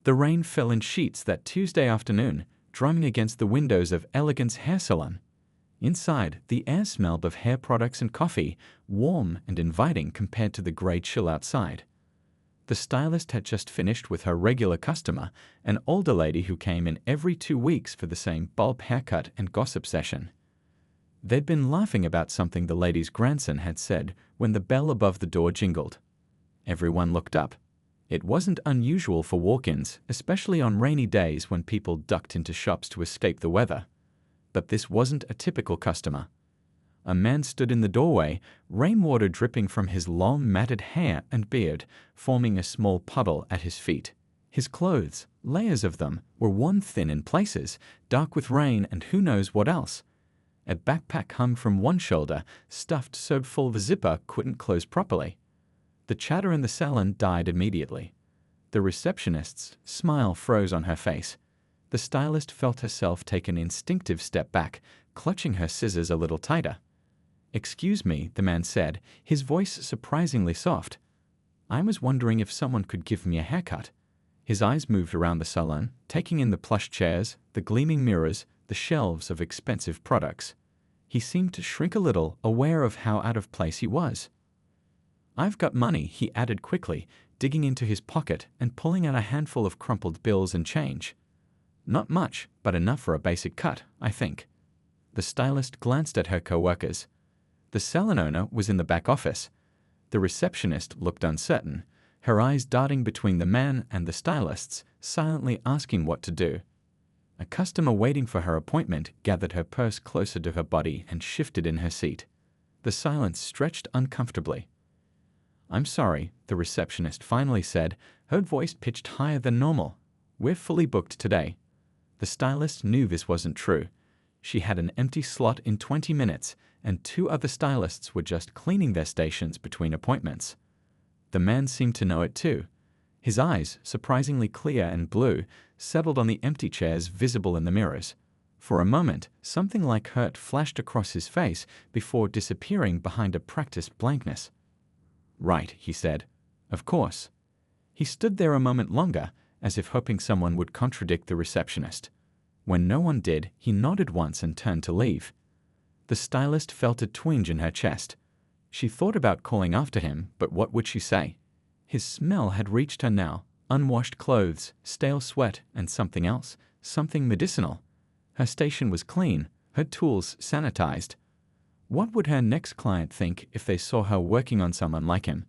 The rain fell in sheets that Tuesday afternoon, drumming against the windows of Elegance Hair Salon. Inside, the air smelled of hair products and coffee, warm and inviting compared to the grey chill outside. The stylist had just finished with her regular customer, an older lady who came in every 2 weeks for the same bulb haircut and gossip session. They'd been laughing about something the lady's grandson had said when the bell above the door jingled. Everyone looked up. It wasn't unusual for walk-ins, especially on rainy days when people ducked into shops to escape the weather. But this wasn't a typical customer. A man stood in the doorway, rainwater dripping from his long matted hair and beard, forming a small puddle at his feet. His clothes, layers of them, were worn thin in places, dark with rain and who knows what else. A backpack hung from one shoulder, stuffed so full the zipper couldn't close properly. The chatter in the salon died immediately. The receptionist's smile froze on her face. The stylist felt herself take an instinctive step back, clutching her scissors a little tighter. "Excuse me," the man said, his voice surprisingly soft. "I was wondering if someone could give me a haircut." His eyes moved around the salon, taking in the plush chairs, the gleaming mirrors, the shelves of expensive products. He seemed to shrink a little, aware of how out of place he was. "I've got money," he added quickly, digging into his pocket and pulling out a handful of crumpled bills and change. "Not much, but enough for a basic cut, I think." The stylist glanced at her co-workers. The salon owner was in the back office. The receptionist looked uncertain, her eyes darting between the man and the stylists, silently asking what to do. A customer waiting for her appointment gathered her purse closer to her body and shifted in her seat. The silence stretched uncomfortably. "I'm sorry," the receptionist finally said, her voice pitched higher than normal. "We're fully booked today." The stylist knew this wasn't true. She had an empty slot in 20 minutes, and 2 other stylists were just cleaning their stations between appointments. The man seemed to know it too. His eyes, surprisingly clear and blue, settled on the empty chairs visible in the mirrors. For a moment, something like hurt flashed across his face before disappearing behind a practiced blankness. "Right," he said. "Of course." He stood there a moment longer, as if hoping someone would contradict the receptionist. When no one did, he nodded once and turned to leave. The stylist felt a twinge in her chest. She thought about calling after him, but what would she say? His smell had reached her now, unwashed clothes, stale sweat, and something else, something medicinal. Her station was clean, her tools sanitized. What would her next client think if they saw her working on someone like him?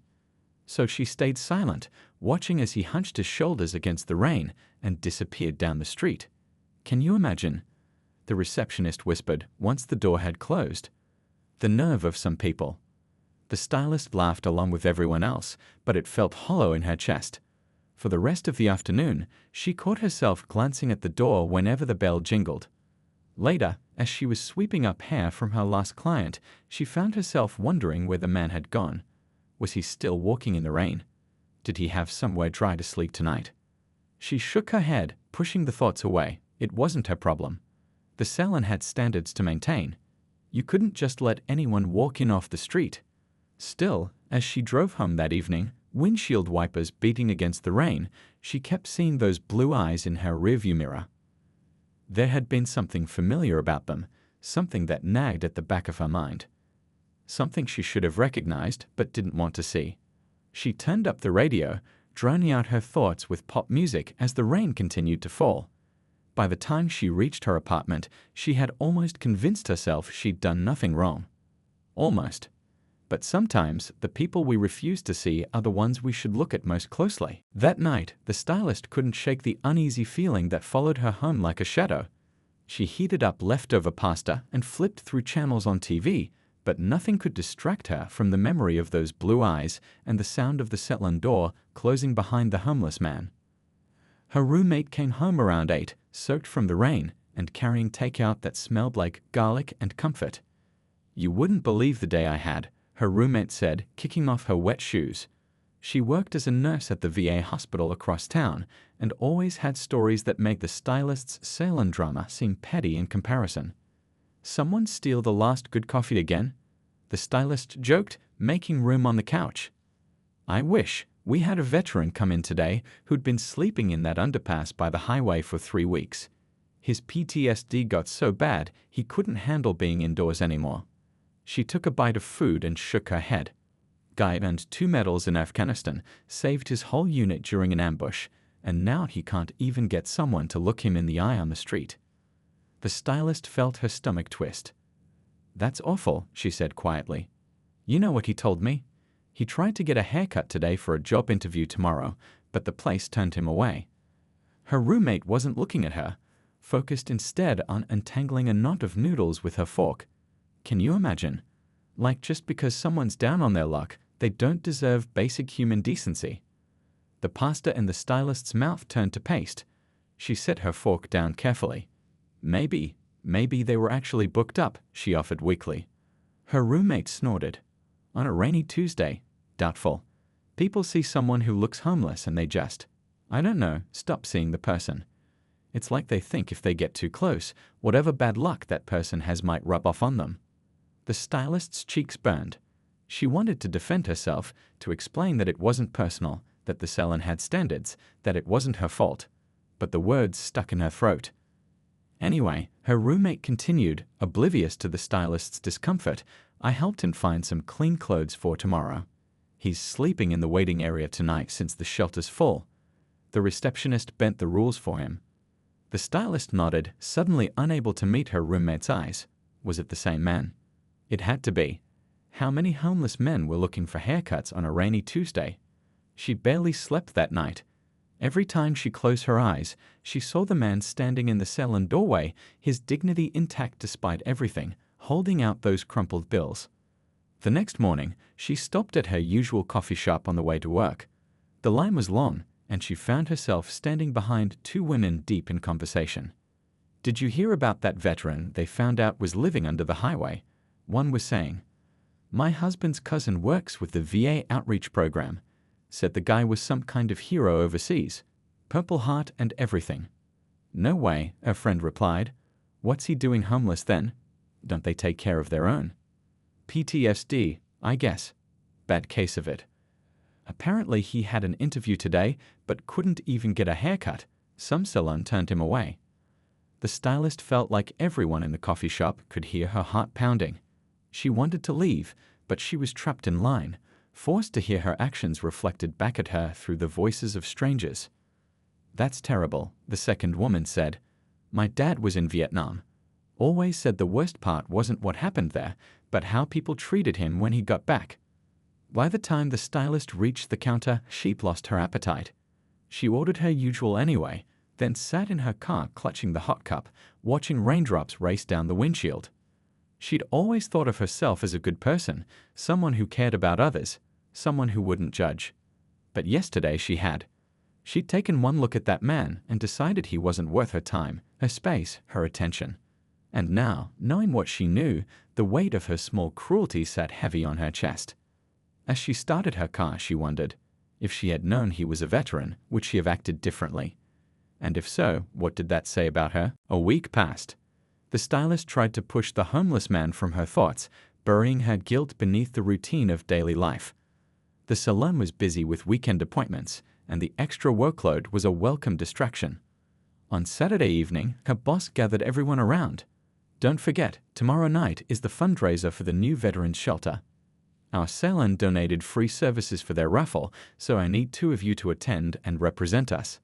So she stayed silent, watching as he hunched his shoulders against the rain and disappeared down the street. "Can you imagine?" the receptionist whispered once the door had closed. "The nerve of some people." The stylist laughed along with everyone else, but it felt hollow in her chest. For the rest of the afternoon, she caught herself glancing at the door whenever the bell jingled. Later, as she was sweeping up hair from her last client, she found herself wondering where the man had gone. Was he still walking in the rain? Did he have somewhere dry to sleep tonight? She shook her head, pushing the thoughts away. It wasn't her problem. The salon had standards to maintain. You couldn't just let anyone walk in off the street. Still, as she drove home that evening, windshield wipers beating against the rain, she kept seeing those blue eyes in her rearview mirror. There had been something familiar about them, something that nagged at the back of her mind. Something she should have recognized but didn't want to see. She turned up the radio, drowning out her thoughts with pop music as the rain continued to fall. By the time she reached her apartment, she had almost convinced herself she'd done nothing wrong. Almost. But sometimes the people we refuse to see are the ones we should look at most closely. That night, the stylist couldn't shake the uneasy feeling that followed her home like a shadow. She heated up leftover pasta and flipped through channels on TV, but nothing could distract her from the memory of those blue eyes and the sound of the salon door closing behind the homeless man. Her roommate came home around 8, soaked from the rain, and carrying takeout that smelled like garlic and comfort. "You wouldn't believe the day I had," her roommate said, kicking off her wet shoes. She worked as a nurse at the VA hospital across town and always had stories that made the stylist's salon drama seem petty in comparison. "Someone steal the last good coffee again?" the stylist joked, making room on the couch. "I wish. We had a veteran come in today who'd been sleeping in that underpass by the highway for 3 weeks. His PTSD got so bad he couldn't handle being indoors anymore. She took a bite of food and shook her head. Guy earned 2 medals in Afghanistan, saved his whole unit during an ambush, and now he can't even get someone to look him in the eye on the street. The stylist felt her stomach twist. "That's awful," she said quietly. "You know what he told me? He tried to get a haircut today for a job interview tomorrow, but the place turned him away." Her roommate wasn't looking at her, focused instead on untangling a knot of noodles with her fork. Can you imagine? Like just because someone's down on their luck, they don't deserve basic human decency. The pasta in the stylist's mouth turned to paste. She set her fork down carefully. Maybe they were actually booked up," she offered weakly. Her roommate snorted. "On a rainy Tuesday? Doubtful. People see someone who looks homeless and they just, I don't know, stop seeing the person. It's like they think if they get too close, whatever bad luck that person has might rub off on them." The stylist's cheeks burned. She wanted to defend herself, to explain that it wasn't personal, that the salon had standards, that it wasn't her fault. But the words stuck in her throat. Anyway, her roommate continued, oblivious to the stylist's discomfort. "I helped him find some clean clothes for tomorrow. He's sleeping in the waiting area tonight since the shelter's full. The receptionist bent the rules for him." The stylist nodded, suddenly unable to meet her roommate's eyes. Was it the same man? It had to be. How many homeless men were looking for haircuts on a rainy Tuesday? She barely slept that night. Every time she closed her eyes, she saw the man standing in the salon doorway, his dignity intact despite everything, holding out those crumpled bills. The next morning, she stopped at her usual coffee shop on the way to work. The line was long, and she found herself standing behind 2 women deep in conversation. "Did you hear about that veteran they found out was living under the highway?" One was saying. "My husband's cousin works with the VA outreach program. Said the guy was some kind of hero overseas. Purple Heart and everything." "No way," her friend replied. "What's he doing homeless then? Don't they take care of their own?" "PTSD, I guess. Bad case of it. Apparently he had an interview today, but couldn't even get a haircut. Some salon turned him away." The stylist felt like everyone in the coffee shop could hear her heart pounding. She wanted to leave, but she was trapped in line, forced to hear her actions reflected back at her through the voices of strangers. "That's terrible," the second woman said. "My dad was in Vietnam. Always said the worst part wasn't what happened there, but how people treated him when he got back." By the time the stylist reached the counter, she'd lost her appetite. She ordered her usual anyway, then sat in her car clutching the hot cup, watching raindrops race down the windshield. She'd always thought of herself as a good person, someone who cared about others, someone who wouldn't judge. But yesterday she had. She'd taken one look at that man and decided he wasn't worth her time, her space, her attention. And now, knowing what she knew, the weight of her small cruelty sat heavy on her chest. As she started her car, she wondered, if she had known he was a veteran, would she have acted differently? And if so, what did that say about her? A week passed. The stylist tried to push the homeless man from her thoughts, burying her guilt beneath the routine of daily life. The salon was busy with weekend appointments, and the extra workload was a welcome distraction. On Saturday evening, her boss gathered everyone around. "Don't forget, tomorrow night is the fundraiser for the new veterans shelter. Our salon donated free services for their raffle, so I need 2 of you to attend and represent us."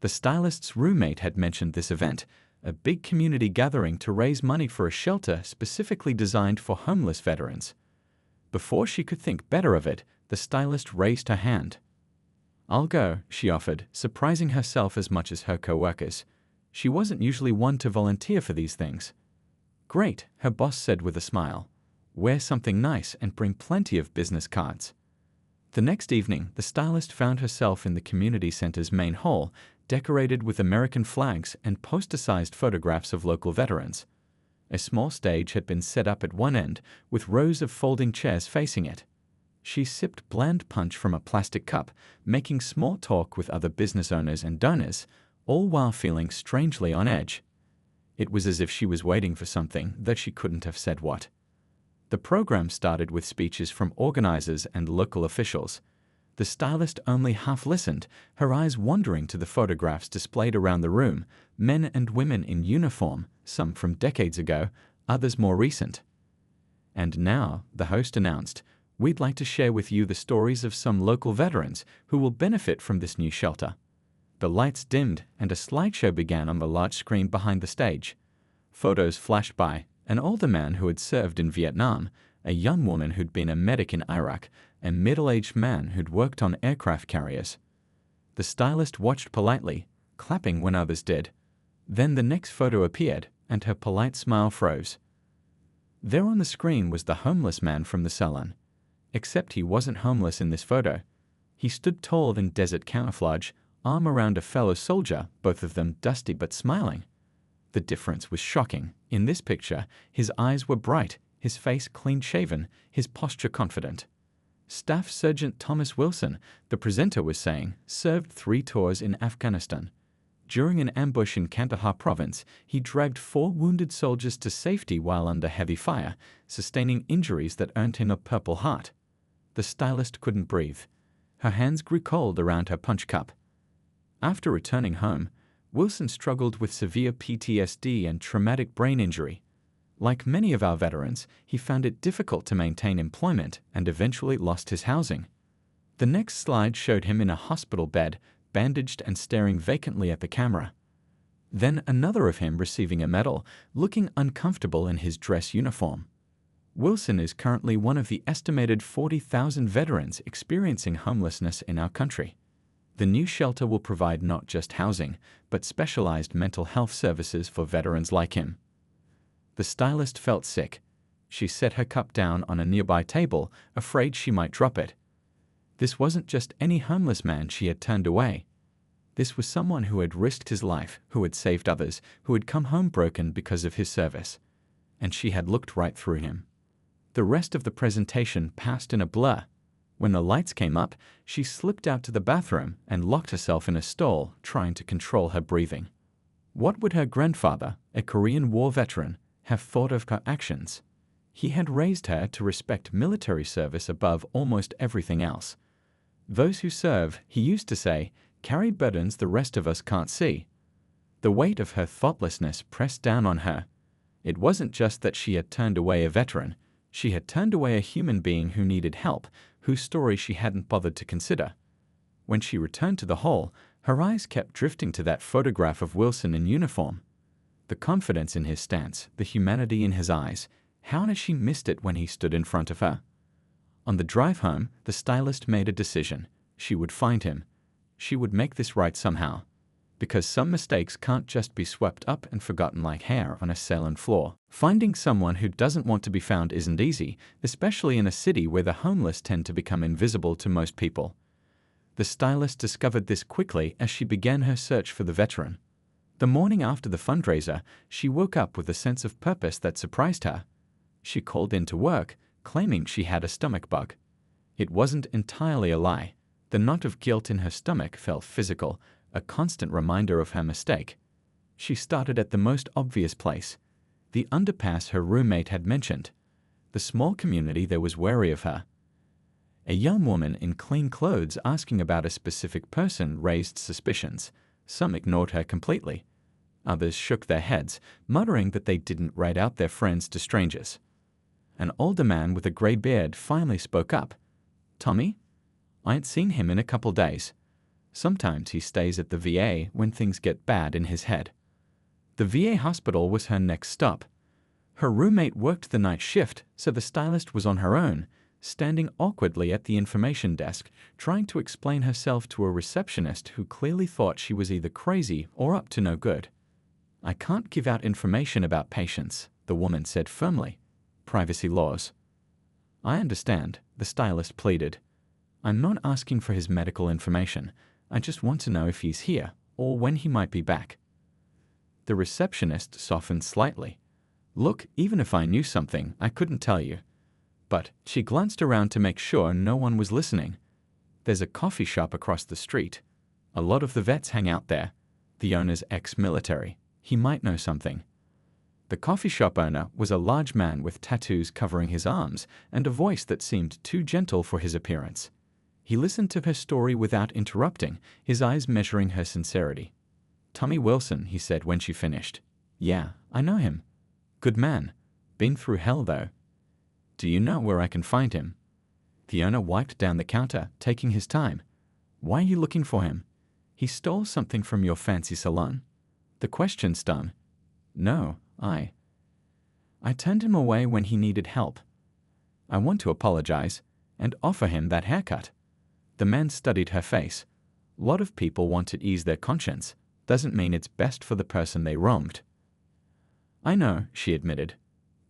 The stylist's roommate had mentioned this event, a big community gathering to raise money for a shelter specifically designed for homeless veterans. Before she could think better of it, the stylist raised her hand. "I'll go," she offered, surprising herself as much as her co-workers. She wasn't usually one to volunteer for these things. "Great," her boss said with a smile. "Wear something nice and bring plenty of business cards." The next evening, the stylist found herself in the community center's main hall, decorated with American flags and poster-sized photographs of local veterans. A small stage had been set up at one end, with rows of folding chairs facing it. She sipped bland punch from a plastic cup, making small talk with other business owners and donors, all while feeling strangely on edge. It was as if she was waiting for something, though she couldn't have said what. The program started with speeches from organizers and local officials. The stylist only half listened, her eyes wandering to the photographs displayed around the room, men and women in uniform, some from decades ago, others more recent. And now, the host announced, we'd like to share with you the stories of some local veterans who will benefit from this new shelter. The lights dimmed and a slideshow began on the large screen behind the stage. Photos flashed by, an older man who had served in Vietnam, a young woman who'd been a medic in Iraq, a middle-aged man who'd worked on aircraft carriers. The stylist watched politely, clapping when others did. Then the next photo appeared, and her polite smile froze. There on the screen was the homeless man from the salon. Except he wasn't homeless in this photo. He stood tall in desert camouflage, arm around a fellow soldier, both of them dusty but smiling. The difference was shocking. In this picture, his eyes were bright, his face clean-shaven, his posture confident. Staff Sergeant Thomas Wilson, the presenter was saying, served 3 tours in Afghanistan. During an ambush in Kandahar province, he dragged 4 wounded soldiers to safety while under heavy fire, sustaining injuries that earned him a Purple Heart. The stylist couldn't breathe. Her hands grew cold around her punch cup. After returning home, Wilson struggled with severe PTSD and traumatic brain injury. Like many of our veterans, he found it difficult to maintain employment and eventually lost his housing. The next slide showed him in a hospital bed, bandaged and staring vacantly at the camera. Then another of him receiving a medal, looking uncomfortable in his dress uniform. Wilson is currently one of the estimated 40,000 veterans experiencing homelessness in our country. The new shelter will provide not just housing, but specialized mental health services for veterans like him. The stylist felt sick. She set her cup down on a nearby table, afraid she might drop it. This wasn't just any homeless man she had turned away. This was someone who had risked his life, who had saved others, who had come home broken because of his service. And she had looked right through him. The rest of the presentation passed in a blur. When the lights came up, she slipped out to the bathroom and locked herself in a stall, trying to control her breathing. What would her grandfather, a Korean War veteran, have thought of her actions? He had raised her to respect military service above almost everything else. Those who serve, he used to say, carry burdens the rest of us can't see. The weight of her thoughtlessness pressed down on her. It wasn't just that she had turned away a veteran. She had turned away a human being who needed help, whose story she hadn't bothered to consider. When she returned to the hall, her eyes kept drifting to that photograph of Wilson in uniform. The confidence in his stance, the humanity in his eyes, how had she missed it when he stood in front of her? On the drive home, the stylist made a decision. She would find him. She would make this right somehow. Because some mistakes can't just be swept up and forgotten like hair on a salon floor. Finding someone who doesn't want to be found isn't easy, especially in a city where the homeless tend to become invisible to most people. The stylist discovered this quickly as she began her search for the veteran. The morning after the fundraiser, she woke up with a sense of purpose that surprised her. She called in to work, claiming she had a stomach bug. It wasn't entirely a lie. The knot of guilt in her stomach felt physical, a constant reminder of her mistake. She started at the most obvious place, the underpass her roommate had mentioned. The small community there was wary of her. A young woman in clean clothes asking about a specific person raised suspicions. Some ignored her completely. Others shook their heads, muttering that they didn't write out their friends to strangers. An older man with a gray beard finally spoke up. "Tommy? I ain't seen him in a couple days. Sometimes he stays at the VA when things get bad in his head." The VA hospital was her next stop. Her roommate worked the night shift, so the stylist was on her own, standing awkwardly at the information desk, trying to explain herself to a receptionist who clearly thought she was either crazy or up to no good. "I can't give out information about patients," the woman said firmly. "Privacy laws." "I understand," the stylist pleaded. "I'm not asking for his medical information. I just want to know if he's here, or when he might be back." The receptionist softened slightly. "Look, even if I knew something, I couldn't tell you." But she glanced around to make sure no one was listening. "There's a coffee shop across the street. A lot of the vets hang out there. The owner's ex-military. He might know something." The coffee shop owner was a large man with tattoos covering his arms and a voice that seemed too gentle for his appearance. He listened to her story without interrupting, his eyes measuring her sincerity. "Tommy Wilson," he said when she finished. "Yeah, I know him. Good man. Been through hell, though. Do you know where I can find him?" The owner wiped down the counter, taking his time. "Why are you looking for him? He stole something from your fancy salon." The question stung. "No, I turned him away when he needed help. I want to apologize and offer him that haircut." The man studied her face. "A lot of people want to ease their conscience. Doesn't mean it's best for the person they wronged." "I know," she admitted,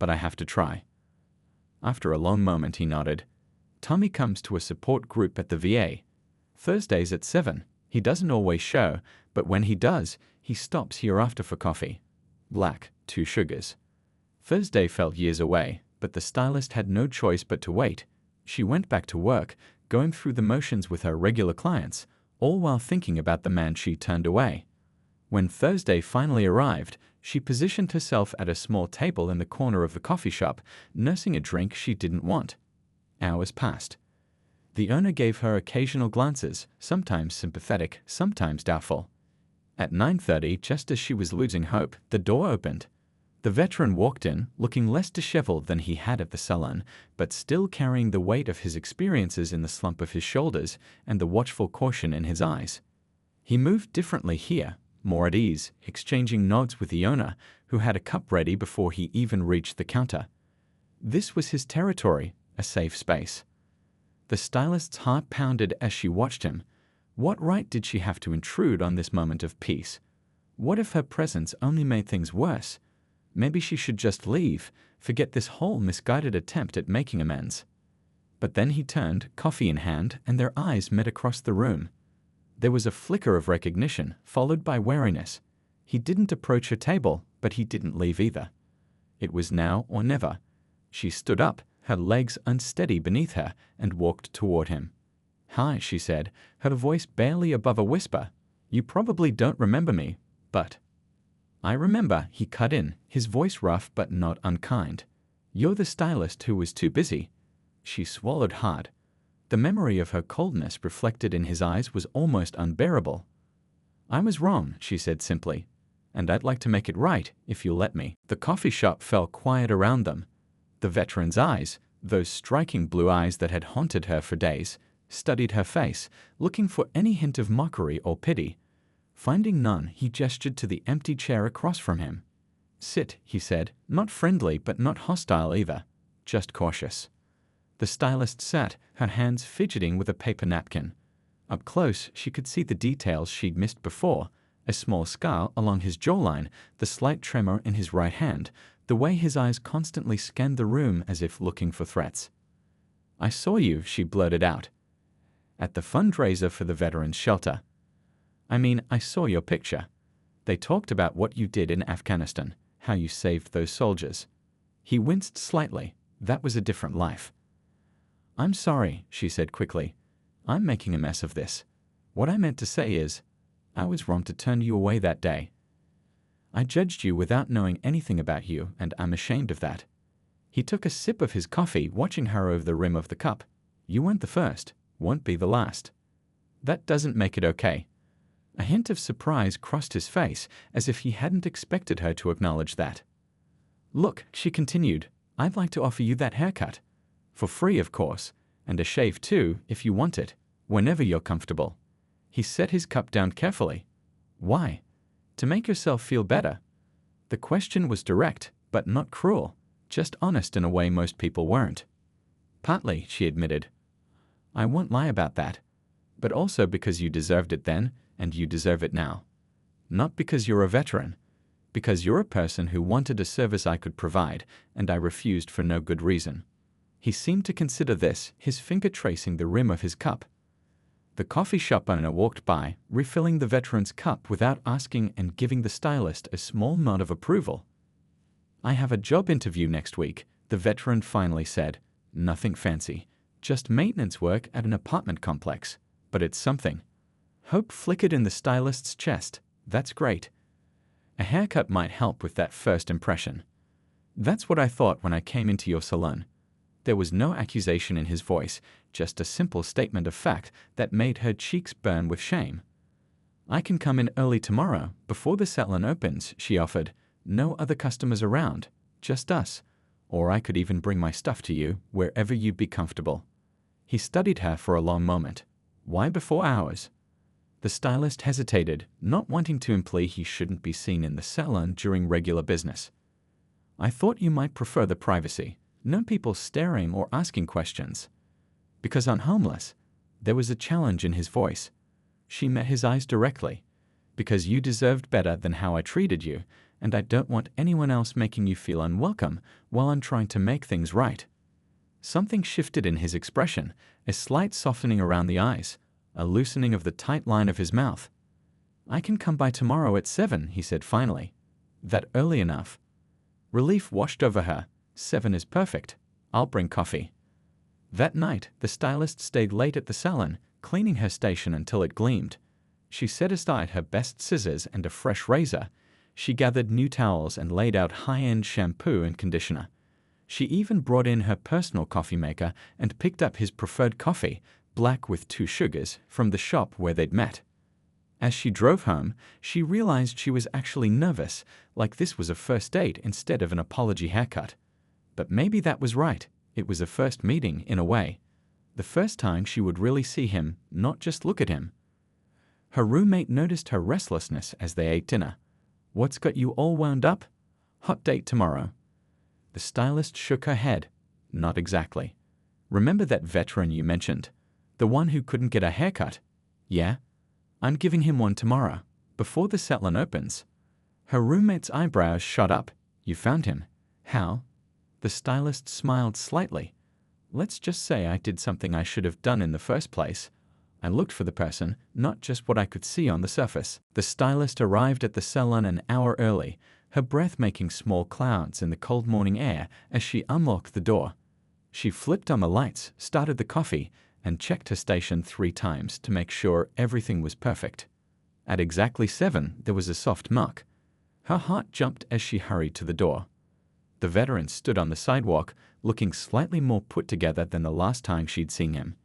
"but I have to try." After a long moment, he nodded. "Tommy comes to a support group at the VA. Thursdays at 7. He doesn't always show, but when he does, he stops here after for coffee. Black, 2 sugars." Thursday felt years away, but the stylist had no choice but to wait. She went back to work, going through the motions with her regular clients, all while thinking about the man she turned away. When Thursday finally arrived, she positioned herself at a small table in the corner of the coffee shop, nursing a drink she didn't want. Hours passed. The owner gave her occasional glances, sometimes sympathetic, sometimes doubtful. At 9:30, just as she was losing hope, the door opened. The veteran walked in, looking less disheveled than he had at the salon, but still carrying the weight of his experiences in the slump of his shoulders and the watchful caution in his eyes. He moved differently here, more at ease, exchanging nods with the owner, who had a cup ready before he even reached the counter. This was his territory, a safe space. The stylist's heart pounded as she watched him. What right did she have to intrude on this moment of peace? What if her presence only made things worse? Maybe she should just leave, forget this whole misguided attempt at making amends. But then he turned, coffee in hand, and their eyes met across the room. There was a flicker of recognition, followed by wariness. He didn't approach her table, but he didn't leave either. It was now or never. She stood up, her legs unsteady beneath her, and walked toward him. "Hi," she said, her voice barely above a whisper. "You probably don't remember me, but—" "I remember," he cut in, his voice rough but not unkind. "You're the stylist who was too busy." She swallowed hard. The memory of her coldness reflected in his eyes was almost unbearable. "I was wrong," she said simply, "and I'd like to make it right, if you'll let me." The coffee shop fell quiet around them. The veteran's eyes, those striking blue eyes that had haunted her for days, studied her face, looking for any hint of mockery or pity. Finding none, he gestured to the empty chair across from him. "Sit," he said, not friendly but not hostile either, just cautious. The stylist sat, her hands fidgeting with a paper napkin. Up close, she could see the details she'd missed before, a small scar along his jawline, the slight tremor in his right hand, the way his eyes constantly scanned the room as if looking for threats. "I saw you," she blurted out. "At the fundraiser for the veterans' shelter. I saw your picture. They talked about what you did in Afghanistan, how you saved those soldiers." He winced slightly. That was a different life. "I'm sorry," she said quickly. "I'm making a mess of this. What I meant to say is, I was wrong to turn you away that day. I judged you without knowing anything about you, and I'm ashamed of that." He took a sip of his coffee, watching her over the rim of the cup. "You weren't the first, won't be the last. That doesn't make it okay." A hint of surprise crossed his face, as if he hadn't expected her to acknowledge that. "Look," she continued, "I'd like to offer you that haircut. For free, of course, and a shave too, if you want it, whenever you're comfortable." He set his cup down carefully. "Why?" "To make yourself feel better." The question was direct, but not cruel, just honest in a way most people weren't. "Partly," she admitted. "I won't lie about that. But also because you deserved it then, and you deserve it now. Not because you're a veteran. Because you're a person who wanted a service I could provide, and I refused for no good reason." He seemed to consider this, his finger tracing the rim of his cup. The coffee shop owner walked by, refilling the veteran's cup without asking and giving the stylist a small nod of approval. "I have a job interview next week," the veteran finally said. "Nothing fancy. Just maintenance work at an apartment complex. But it's something." Hope flickered in the stylist's chest. "That's great. A haircut might help with that first impression. That's what I thought when I came into your salon. There was no accusation in his voice, just a simple statement of fact that made her cheeks burn with shame. "I can come in early tomorrow, before the salon opens," she offered. "No other customers around, just us. Or I could even bring my stuff to you, wherever you'd be comfortable." He studied her for a long moment. "Why before hours?" The stylist hesitated, not wanting to imply he shouldn't be seen in the salon during regular business. "I thought you might prefer the privacy. No people staring or asking questions." "Because I'm homeless." There was a challenge in his voice. She met his eyes directly. "Because you deserved better than how I treated you, and I don't want anyone else making you feel unwelcome while I'm trying to make things right." Something shifted in his expression, a slight softening around the eyes, a loosening of the tight line of his mouth. "I can come by tomorrow at 7, he said finally. "That early enough?" Relief washed over her. 7 is perfect. I'll bring coffee." That night, the stylist stayed late at the salon, cleaning her station until it gleamed. She set aside her best scissors and a fresh razor. She gathered new towels and laid out high-end shampoo and conditioner. She even brought in her personal coffee maker and picked up his preferred coffee, black with 2 sugars, from the shop where they'd met. As she drove home, she realized she was actually nervous, like this was a first date instead of an apology haircut. But maybe that was right. It was a first meeting, in a way. The first time she would really see him, not just look at him. Her roommate noticed her restlessness as they ate dinner. "What's got you all wound up?" "Hot date tomorrow." The stylist shook her head. "Not exactly." "Remember that veteran you mentioned? The one who couldn't get a haircut?" "Yeah." "I'm giving him one tomorrow, before the salon opens." Her roommate's eyebrows shot up. "You found him? How?" The stylist smiled slightly. "Let's just say I did something I should have done in the first place. I looked for the person, not just what I could see on the surface." The stylist arrived at the salon an hour early, her breath making small clouds in the cold morning air as she unlocked the door. She flipped on the lights, started the coffee, and checked her station 3 times to make sure everything was perfect. At exactly 7, there was a soft knock. Her heart jumped as she hurried to the door. The veteran stood on the sidewalk, looking slightly more put together than the last time she'd seen him.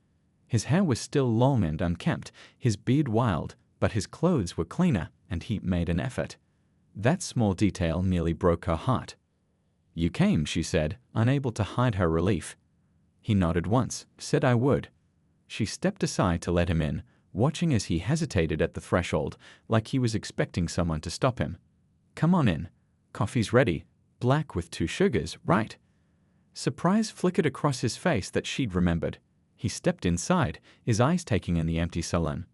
His hair was still long and unkempt, his beard wild, but his clothes were cleaner, and he made an effort. That small detail nearly broke her heart. "You came," she said, unable to hide her relief. He nodded once, said I would. She stepped aside to let him in, watching as he hesitated at the threshold, like he was expecting someone to stop him. "Come on in. Coffee's ready. Black with 2 sugars, right?" Surprise flickered across his face that she'd remembered. He stepped inside, his eyes taking in the empty salon.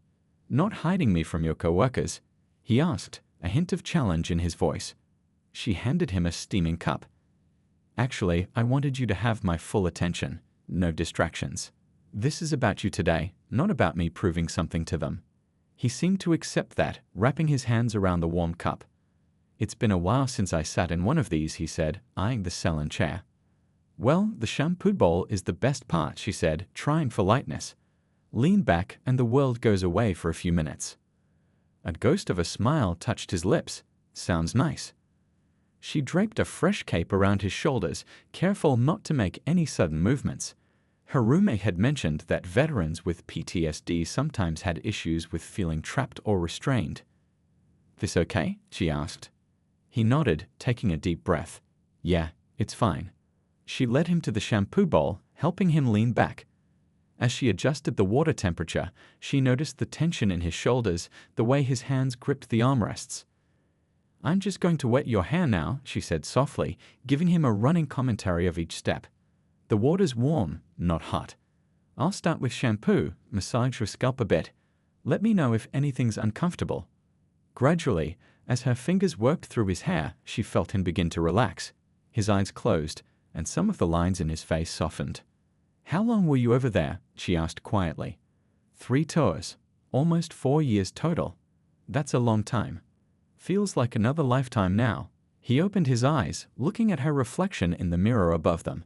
"Not hiding me from your co-workers?" he asked, a hint of challenge in his voice. She handed him a steaming cup. "Actually, I wanted you to have my full attention. No distractions. This is about you today, not about me proving something to them." He seemed to accept that, wrapping his hands around the warm cup. "It's been a while since I sat in one of these," he said, eyeing the salon chair. "Well, the shampoo bowl is the best part," she said, trying for lightness. "Lean back and the world goes away for a few minutes." A ghost of a smile touched his lips. "Sounds nice." She draped a fresh cape around his shoulders, careful not to make any sudden movements. Her roommate had mentioned that veterans with PTSD sometimes had issues with feeling trapped or restrained. "This okay?" she asked. He nodded, taking a deep breath. "Yeah, it's fine." She led him to the shampoo bowl, helping him lean back. As she adjusted the water temperature, she noticed the tension in his shoulders, the way his hands gripped the armrests. "I'm just going to wet your hair now," she said softly, giving him a running commentary of each step. "The water's warm, not hot. I'll start with shampoo, massage your scalp a bit. Let me know if anything's uncomfortable." Gradually, as her fingers worked through his hair, she felt him begin to relax. His eyes closed, and some of the lines in his face softened. "How long were you over there?" she asked quietly. 3 tours. Almost 4 years total. That's a long time. Feels like another lifetime now. He opened his eyes, looking at her reflection in the mirror above them.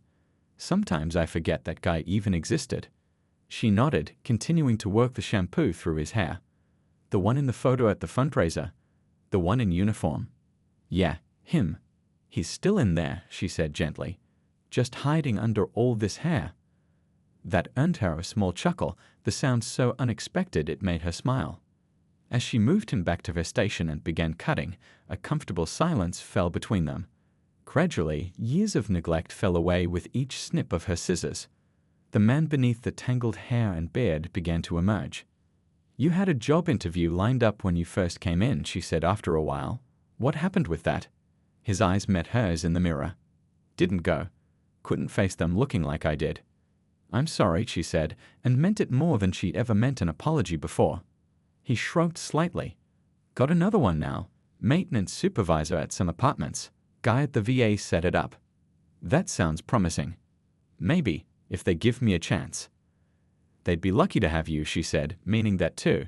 "Sometimes I forget that guy even existed." She nodded, continuing to work the shampoo through his hair. "The one in the photo at the fundraiser? The one in uniform?" "Yeah, him. He's still in there," she said gently. just hiding under all this hair. That earned her a small chuckle, the sound so unexpected it made her smile. As she moved him back to her station and began cutting, a comfortable silence fell between them. Gradually, years of neglect fell away with each snip of her scissors. The man beneath the tangled hair and beard began to emerge. "You had a job interview lined up when you first came in," she said after a while. "What happened with that?" His eyes met hers in the mirror. "Didn't go. Couldn't face them looking like I did." "I'm sorry," she said, and meant it more than she'd ever meant an apology before. He shrugged slightly. "Got another one now. Maintenance supervisor at some apartments. Guy at the VA set it up." "That sounds promising." "Maybe, if they give me a chance." "They'd be lucky to have you," she said, meaning that too.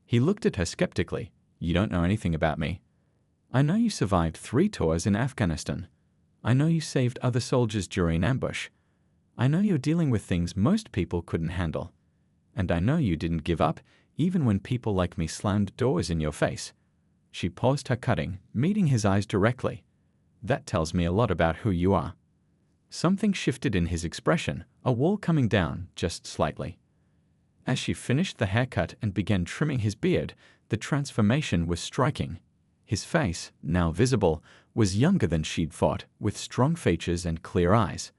He looked at her skeptically. "You don't know anything about me." "I know you survived 3 tours in Afghanistan. I know you saved other soldiers during an ambush. I know you're dealing with things most people couldn't handle. And I know you didn't give up, even when people like me slammed doors in your face." She paused her cutting, meeting his eyes directly. "That tells me a lot about who you are." Something shifted in his expression, a wall coming down, just slightly. As she finished the haircut and began trimming his beard, the transformation was striking. His face, now visible, was younger than she'd thought, with strong features and clear eyes.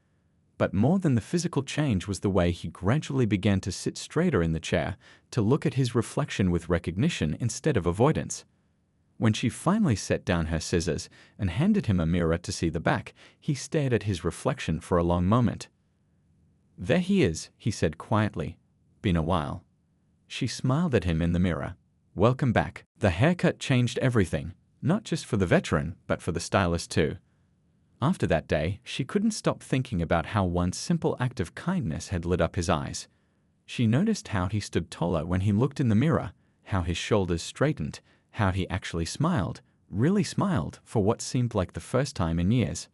But more than the physical change was the way he gradually began to sit straighter in the chair, to look at his reflection with recognition instead of avoidance. When she finally set down her scissors and handed him a mirror to see the back, he stared at his reflection for a long moment. "There he is," he said quietly. "Been a while." She smiled at him in the mirror. "Welcome back." The haircut changed everything, not just for the veteran, but for the stylist too. After that day, she couldn't stop thinking about how one simple act of kindness had lit up his eyes. She noticed how he stood taller when he looked in the mirror, how his shoulders straightened, how he actually smiled, really smiled, for what seemed like the first time in years.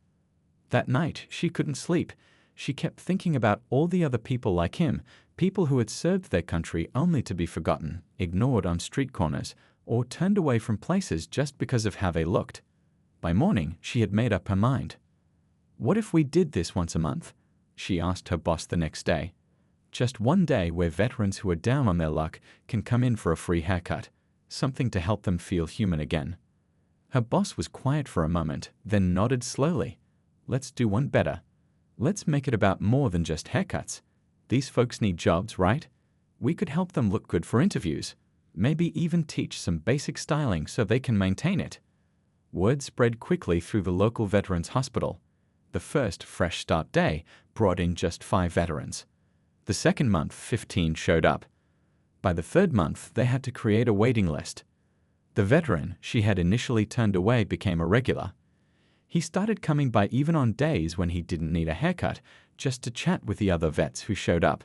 That night, she couldn't sleep. She kept thinking about all the other people like him, people who had served their country only to be forgotten, ignored on street corners, or turned away from places just because of how they looked. By morning, she had made up her mind. "What if we did this once a month?" she asked her boss the next day. "Just one day where veterans who are down on their luck can come in for a free haircut, something to help them feel human again." Her boss was quiet for a moment, then nodded slowly. "Let's do one better. Let's make it about more than just haircuts. These folks need jobs, right? We could help them look good for interviews. Maybe even teach some basic styling so they can maintain it." Word spread quickly through the local veterans hospital. The first Fresh Start Day brought in just 5 veterans. The second month, 15 showed up. By the third month, they had to create a waiting list. The veteran she had initially turned away became a regular. He started coming by even on days when he didn't need a haircut, just to chat with the other vets who showed up.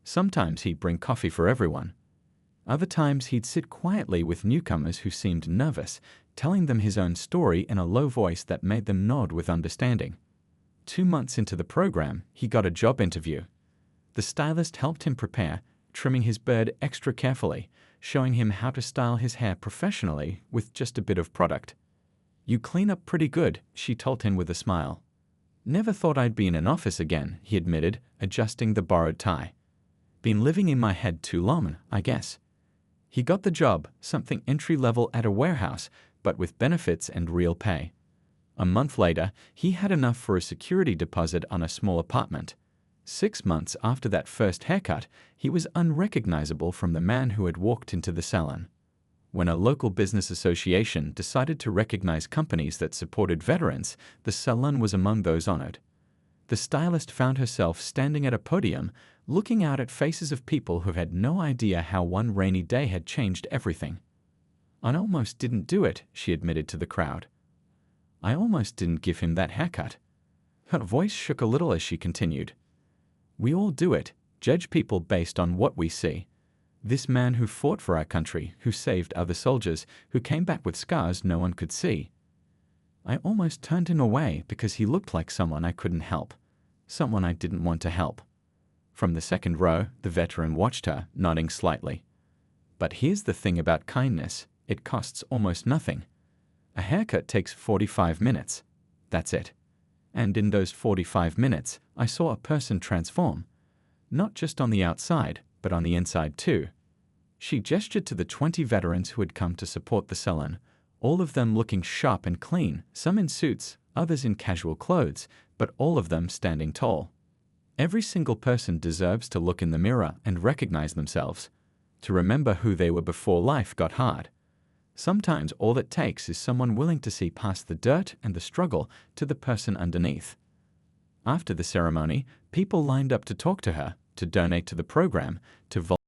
Sometimes he'd bring coffee for everyone. Other times he'd sit quietly with newcomers who seemed nervous, telling them his own story in a low voice that made them nod with understanding. 2 months into the program, he got a job interview. The stylist helped him prepare, trimming his beard extra carefully, showing him how to style his hair professionally with just a bit of product. "You clean up pretty good," she told him with a smile. "Never thought I'd be in an office again," he admitted, adjusting the borrowed tie. "Been living in my head too long, I guess." He got the job, something entry-level at a warehouse, but with benefits and real pay. A month later, he had enough for a security deposit on a small apartment. 6 months after that first haircut, he was unrecognizable from the man who had walked into the salon. When a local business association decided to recognize companies that supported veterans, the salon was among those honored. The stylist found herself standing at a podium, looking out at faces of people who had no idea how one rainy day had changed everything. "I almost didn't do it," she admitted to the crowd. "I almost didn't give him that haircut." Her voice shook a little as she continued. "We all do it, judge people based on what we see. This man who fought for our country, who saved other soldiers, who came back with scars no one could see. I almost turned him away because he looked like someone I couldn't help, someone I didn't want to help." From the second row, the veteran watched her, nodding slightly. "But here's the thing about kindness. It costs almost nothing. A haircut takes 45 minutes. That's it. And in those 45 minutes, I saw a person transform. Not just on the outside, but on the inside too. She gestured to the 20 veterans who had come to support the salon, all of them looking sharp and clean, some in suits, others in casual clothes, but all of them standing tall. Every single person deserves to look in the mirror and recognize themselves, to remember who they were before life got hard. Sometimes all it takes is someone willing to see past the dirt and the struggle to the person underneath. After the ceremony, people lined up to talk to her, to donate to the program, to volunteer.